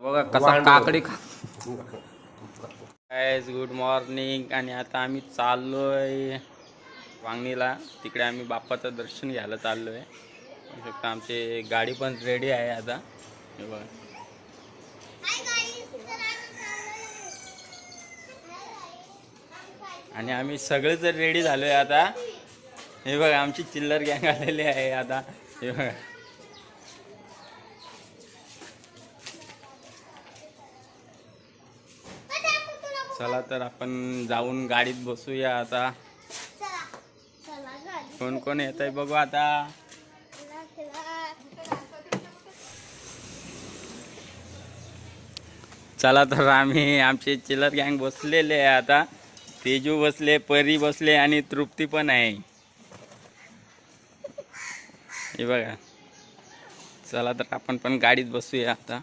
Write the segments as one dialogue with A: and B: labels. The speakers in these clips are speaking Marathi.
A: बघा कसा काकडी गाइस गुड मॉर्निंग। आणि आता आम्ही चाललोय वांगणीला, तिकडे आम्ही बाप्पाचं दर्शन घ्यायला चाललोय। बघू शकता आमची गाडी पण रेडी आहे आता, हे बघा। आणि आम्ही सगळे जर रेडी झालोय आता, हे बघा आमची चिल्लर गँग आलेली आहे आता, हे बघा। चला तर आपण जाऊन गाडीत बसूया आता। कोण कोण येत आहे बघू आता। चला तर आम्ही आमचे चिल्लर गँग बसलेले आहे आता। तेजू बसले, परी बसले आणि तृप्ती पण आहे, हे बघा। चला तर आपण पण गाडीत बसूया आता।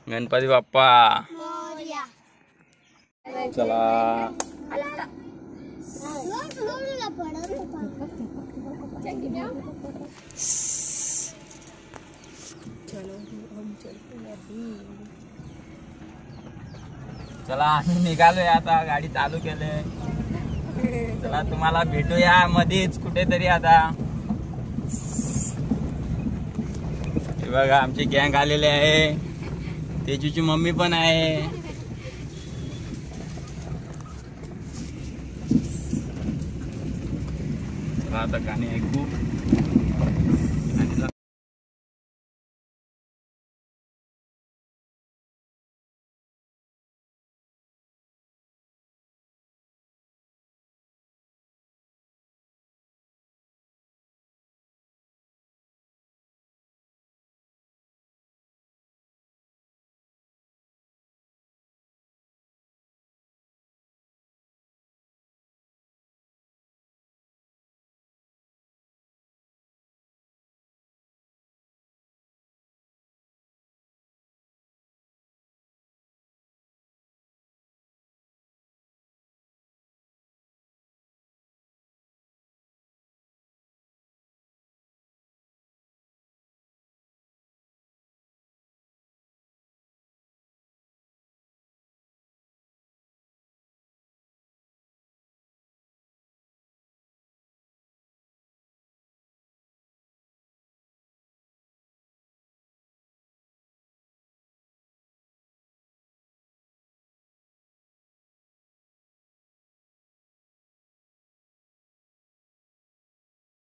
A: गणपती बाप्पा चला। चला आम्ही निघालोय आता, गाडी चालू केले। चला तुम्हाला भेटूया मध्येच कुठेतरी आता। हे बघा आमची गँग आलेली आहे, तेजूची मम्मी पण आहे। चला आता गाणी ऐकू।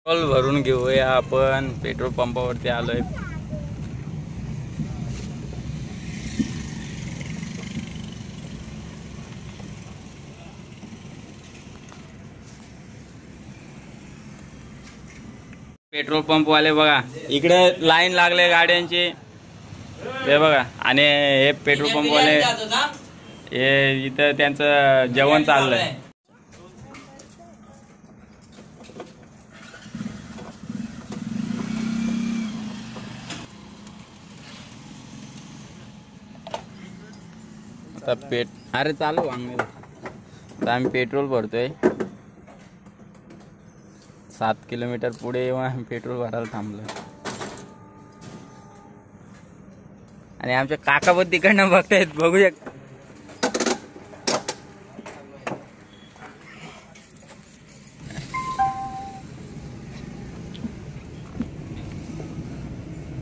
A: पेट्रोल भरून घेऊया आपण, पेट्रोल पंपावरती आलोय। पेट्रोल पंप वाले बघा इकडे लाईन लागले गाड्यांची, हे बघा। आणि हे पेट्रोल पंप वाले हे इथं त्यांचं जेवण चाललंय। अरे चालू वांगणीला तर आम्ही पेट्रोल भरतोय। 7 किलोमीटर पुढे येऊन आम्ही पेट्रोल भरायला थांबलोय। आणि आमच्या काका पण तिकडनं बघतायत, बघू शकता।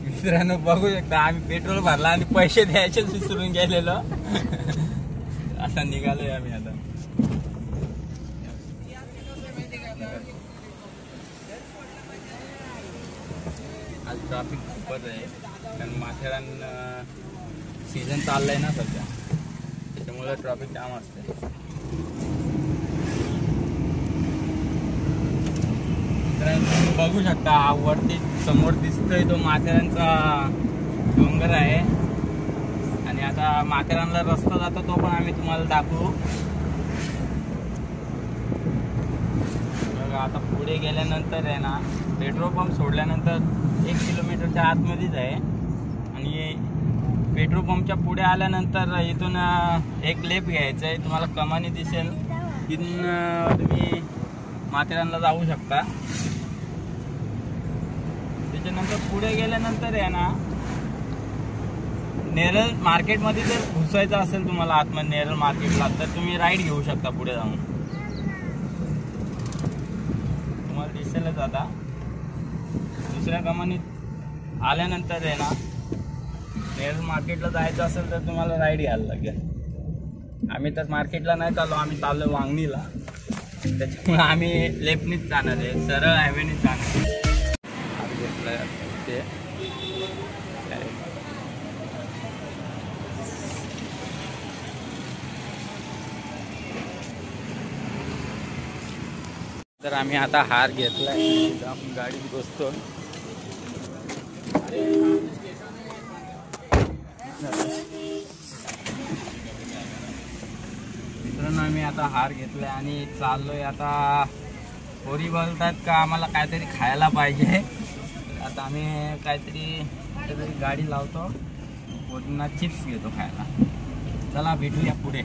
A: मित्रांनो बघू शकता, आम्ही पेट्रोल भरला आणि पैसे द्यायचे विसरून गेलेलो। आता निघालोय आम्ही आता। आज ट्रॅफिक खूपच आहे, कारण माथेरान सीझन चाललाय ना सध्या, त्याच्यामुळे ट्रॅफिक जाम असते। मित्रांनो बघू शकता, वरती समोर दिसतोय तो माथेरानचा डोंगर आहे। आणि आता माथेरानला रस्ता जातो तो पण आम्ही तुम्हाला दाखवू। बघा आता पुढे गेल्यानंतर आहे ना, पेट्रोल पंप सोडल्यानंतर 1 किलोमीटरच्या आतमध्येच आहे। आणि पेट्रोल पंपच्या पुढे आल्यानंतर इथून एक लेफ्ट घ्यायचं आहे, तुम्हाला कमानी दिसेल, तिथून तुम्ही माथेरानला जाऊ शकता। त्याच्यानंतर पुढे गेल्यानंतर आहे ना नेरळ मार्केटमध्ये जर घुसायचं असेल तुम्हाला आतमध्ये नेरळ मार्केटला, तर तुम्ही राईट घेऊ शकता पुढे जाऊन. तुम्हाला दिसेलच आता. दुसऱ्या कमानीत आल्यानंतर आहे ना, नेरळ मार्केटला जायचं असेल तर तुम्हाला राईट घ्यायला लागेल. आम्ही तर मार्केटला नाही चाललो, आम्ही चाललो वांगणीला. त्याच्यामुळे आम्ही लेफ्टनीच जाणार आहे, सरळ हायवेनीच जाणार आहे. ते तर आम्ही आता हार घेतलाय, आपण गाडीत बसतो. मित्रांनो आम्ही आता हार घेतलाय आणि चाललोय आता. पोरी बोलतात का आम्हाला काहीतरी खायला पाहिजे. आता आम्ही काहीतरी गाडी लावतो, पोरींना चिप्स घेतो खायला. चला भेटूया पुढे.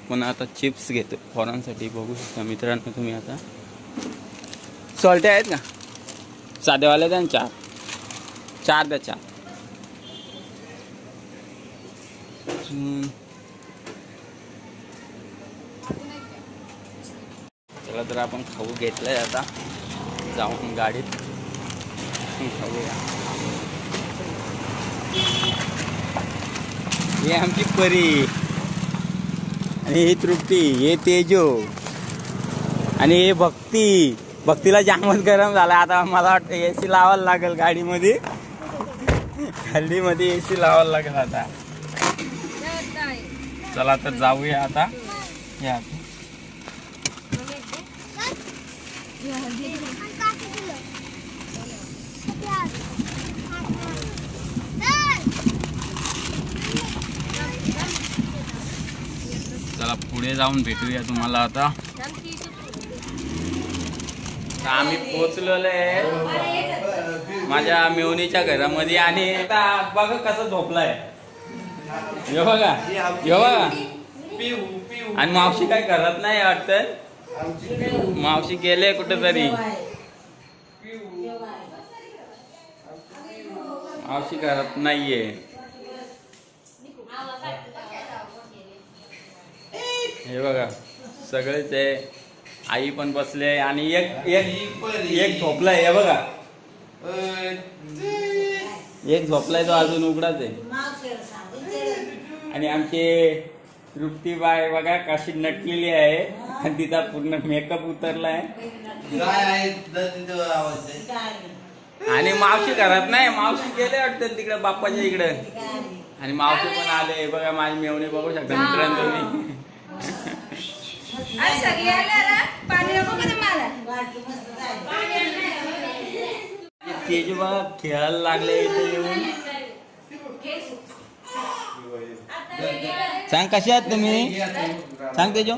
A: पण आता चिप्स घेतो पोरांसाठी. बघू शकता मित्रांनो तुम्ही. आता सॉल्टे आहेत का? साधेवाले द्या ना, चार द्या, 4. चला तर आपण खाऊ घेतलंय, आता जाऊन गाडीत खाऊया. हे आमची परी आणि ही तृप्ती, हे तेजो आणि हे भक्तीला जामच गरम झाला. आता मला वाटतं एसी लावायला लागेल गाडीमध्ये. गाडीमध्ये एसी लावायला लागेल आता. चला तर जाऊया आता. या चला पुढे जाऊन भेटूया तुम्हाला. आता आम्ही पोचलेलो आहे माझ्या मेवणीच्या घरामध्ये. आणि आता बघा कसं झोपलाय. हे बघा. आणि मावशी काय करत नाही वाटतं. मावशी गेले कुठेतरी. मावशी करत नाहीये. हे बघा सगळेच आहे. आई पण बसले आणि एक झोपलाय. हे बघा एक झोपलाय, तो अजून उघडाच आहे. आणि आमचे तृप्तीबाई बघा कशी नटलेली आहे आणि तिचा पूर्ण मेकअप उतरलाय. आणि मावशी करत नाही. मावशी गेले वाटतं तिकडे बाप्पाच्या इकडे. आणि मावशी पण आले. बघा माझी मेवणी बघू शकता मित्रांनो तुम्ही. तेज बघा खेळायला लागले इथे येऊन. सांग कशी आहात तुम्ही. सांग तेजो.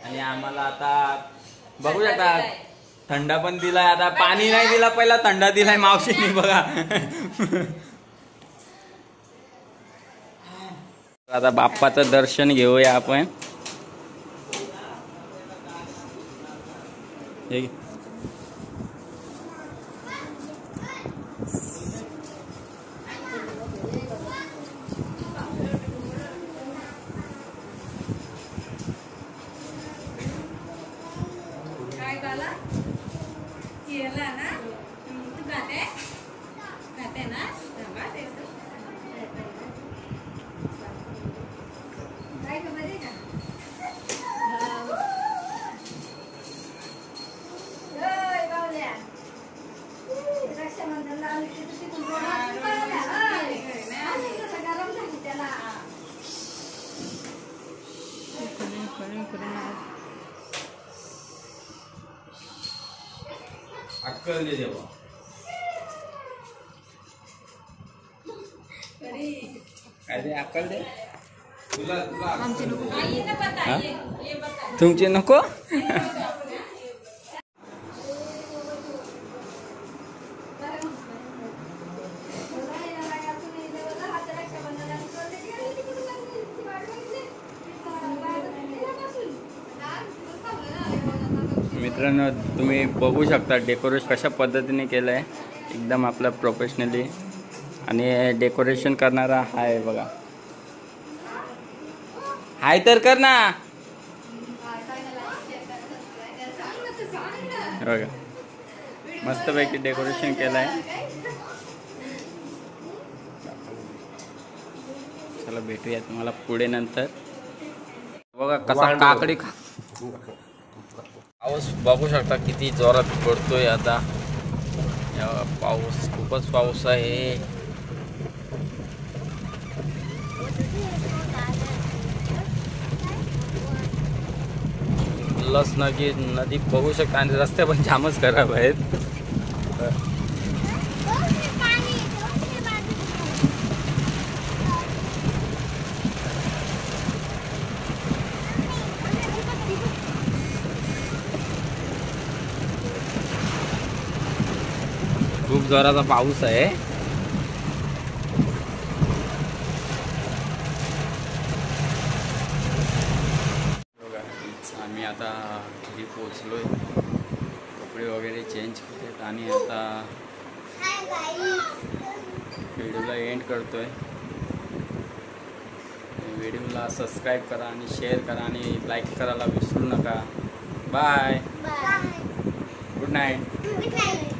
A: आणि आम्हाला आता बघू शकता थंडा पण दिलाय. आता पाणी नाही दिला, पहिला थंडा दिलाय मावशीने बघा. आता बाप्पाचं दर्शन घेऊया आपण. अक्कल दे देवा. काय दे अक्कल दे. तुमचे नको. मित्रांनो तुम्ही बघू शकता डेकोरेशन कशा पद्धतीने केलं आहे, एकदम आपलं प्रोफेशनली. आणि डेकोरेशन करणारा हा आहे बघा. हाय तर कर ना बघा, मस्तपैकी डेकोरेशन केलं आहे. चला भेटूया तुम्हाला पुढे नंतर. बघा कसा काकडी पाऊस बघू शकता किती जोरात पडतोय आता. पाऊस खूपच पाऊस आहे. लस नदी बघू शकता आणि रस्ते पण जामच खराब आहेत. खूप जोराचा पाऊस आहे. आम्ही आता घरी पोचलोय. कपडे वगैरे चेंज केलेत आणि आता व्हिडिओला एंड करतोय. व्हिडिओला सबस्क्राईब करा आणि शेअर करा आणि लाईक करायला विसरू नका. बाय. Good night.